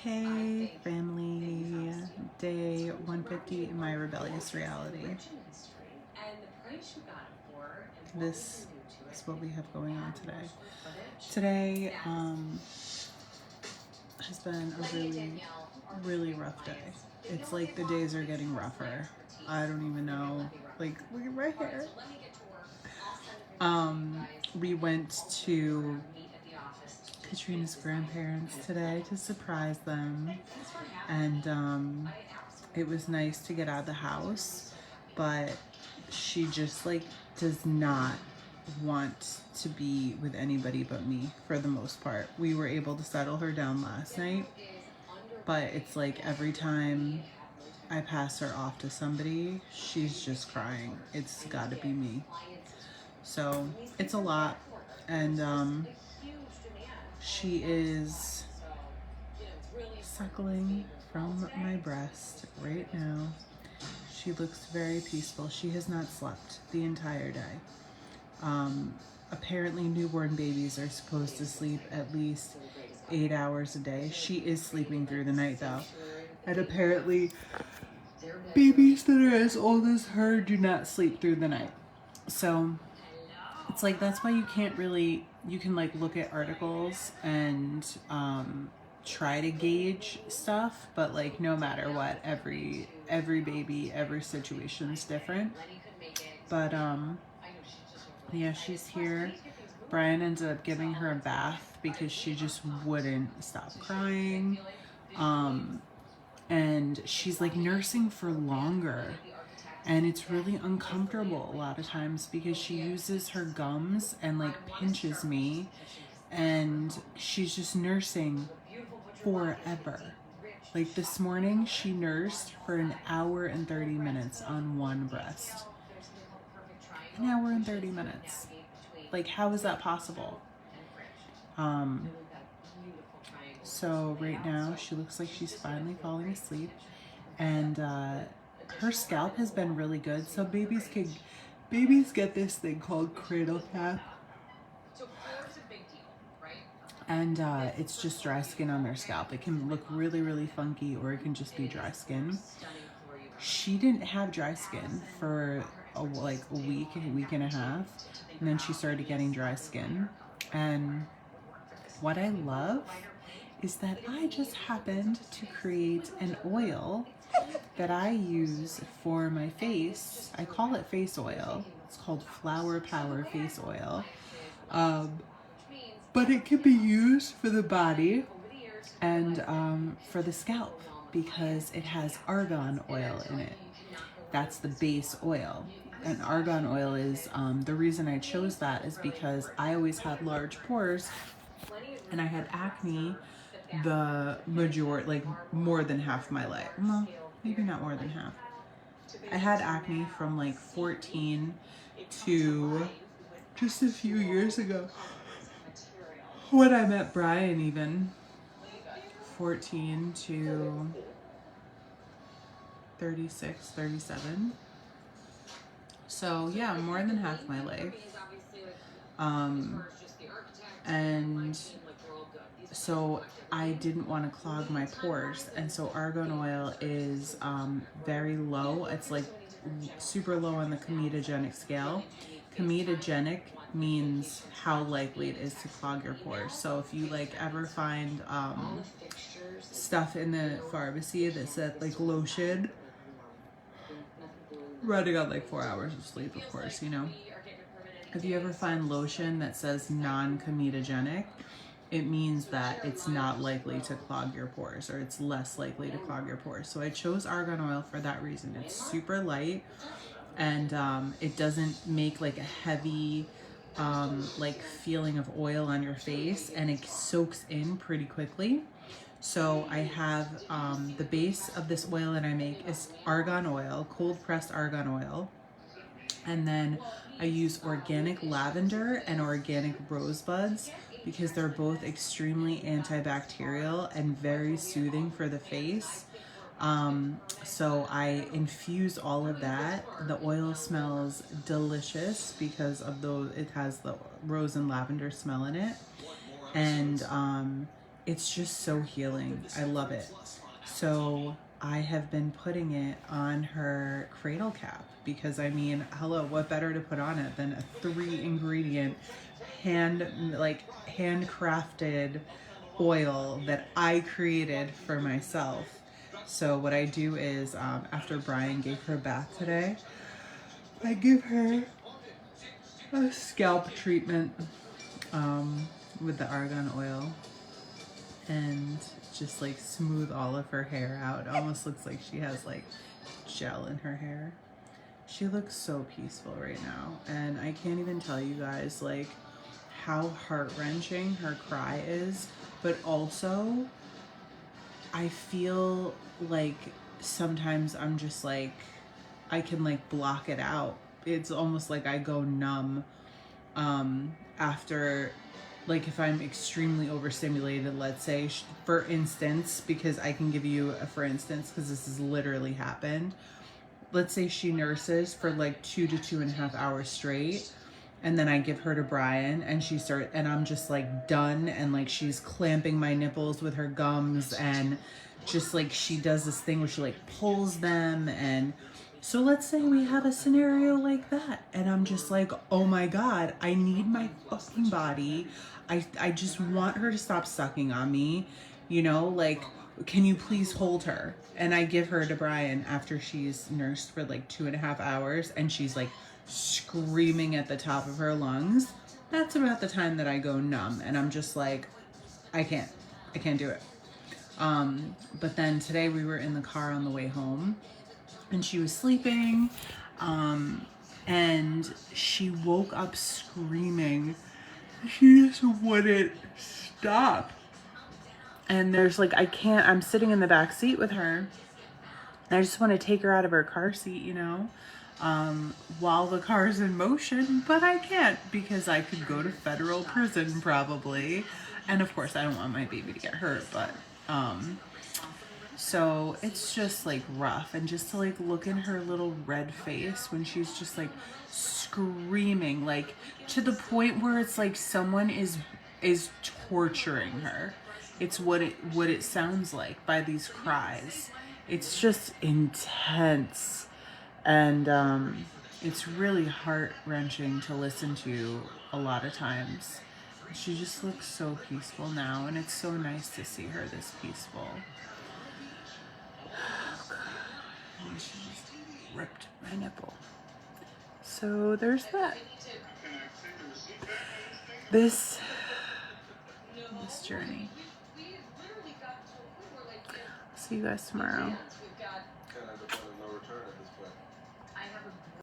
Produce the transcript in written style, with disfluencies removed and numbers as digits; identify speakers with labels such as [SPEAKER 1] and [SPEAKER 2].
[SPEAKER 1] Hey family, day 150 in my rebellious reality. This is what we have going on today. Today has been a really rough day. It's like the days are getting rougher. I don't even know, like look at my hair. We went to Katrina's grandparents today to surprise them, and it was nice to get out of the house, but she just like does not want to be with anybody but me for the most part. We were able to settle her down last night, but it's like every time I pass her off to somebody, she's just crying. It's got to be me. So it's a lot, and she is suckling from my breast right now. She looks very peaceful. She has not slept the entire day. Apparently newborn babies are supposed to sleep at least 8 hours a day. She is sleeping through the night though. And apparently babies that are as old as her do not sleep through the night. So it's like, that's why you can't really, you can like look at articles and try to gauge stuff, but like no matter what, every baby, every situation is different. But yeah, she's here. Brian ended up giving her a bath because she just wouldn't stop crying. And she's like nursing for longer. And it's really uncomfortable a lot of times because she uses her gums and like pinches me, and she's just nursing forever. Like this morning she nursed for 1 hour and 30 minutes on one breast. 1 hour and 30 minutes. Like, how is that possible? So right now she looks like she's finally falling asleep, and her scalp has been really good. So babies get this thing called Cradle Cap, and it's just dry skin on their scalp. It can look really funky, or it can just be dry skin. She didn't have dry skin for a week and a half, and then she started getting dry skin. And what I love is that I just happened to create an oil that I use for my face. I call it face oil. It's called Flower Power Face Oil. But it can be used for the body and for the scalp because it has argan oil in it. That's the base oil. And argan oil is, the reason I chose that is because I always had large pores and I had acne the majority, like more than half my life. Well, maybe not more than half. I had acne from like 14 to just a few years ago when I met Brian, even 14 to 36, 37. So yeah, more than half my life. And so I didn't want to clog my pores, and so argan oil is very low. It's like super low on the comedogenic scale. Comedogenic means how likely it is to clog your pores. So if you like ever find stuff in the pharmacy that said like lotion, running on like 4 hours of sleep, of course, you know. If you ever find lotion that says non-comedogenic, it means that it's not likely to clog your pores, or it's less likely to clog your pores. So I chose argan oil for that reason. It's super light, and it doesn't make like a heavy like feeling of oil on your face, and it soaks in pretty quickly. So I have the base of this oil that I make is argan oil, cold pressed argan oil. And then I use organic lavender and organic rosebuds because they're both extremely antibacterial and very soothing for the face. So I infuse all of that. The oil smells delicious because of it has the rose and lavender smell in it. And it's just so healing. I love it. So I have been putting it on her Cradle Cap because, I mean, hello, what better to put on it than a 3-ingredient handcrafted oil that I created for myself. So what I do is, after Brian gave her a bath today, I give her a scalp treatment with the argan oil and just like smooth all of her hair out. It almost looks like she has like gel in her hair. She looks so peaceful right now, and I can't even tell you guys like how heart-wrenching her cry is, but also I feel like sometimes I'm just like, I can like block it out. It's almost like I go numb after, like if I'm extremely overstimulated, let's say, for instance, because I can give you a for instance, because this has literally happened. Let's say she nurses for like 2 to 2.5 hours straight, and then I give her to Brian, and and I'm just like done, and like she's clamping my nipples with her gums, and just like she does this thing where she like pulls them. And so let's say we have a scenario like that, and I'm just like, oh my God, I need my fucking body. I just want her to stop sucking on me, you know, like, can you please hold her? And I give her to Brian after she's nursed for like 2.5 hours, and she's like screaming at the top of her lungs. That's about the time that I go numb, and I'm just like, I can't do it. But then today we were in the car on the way home, and she was sleeping, and she woke up screaming. She just wouldn't stop. And there's like, I'm sitting in the back seat with her, and I just want to take her out of her car seat, you know, while the car's in motion, but I can't because I could go to federal prison probably. And of course I don't want my baby to get hurt, but, so it's just like rough. And just to like look in her little red face when she's just like screaming, like to the point where it's like someone is torturing her. It's what it sounds like by these cries. It's just intense, and it's really heart-wrenching to listen to a lot of times. She just looks so peaceful now, and it's so nice to see her this peaceful. Oh God. And she just ripped my nipple. So there's that. This journey. See you guys tomorrow.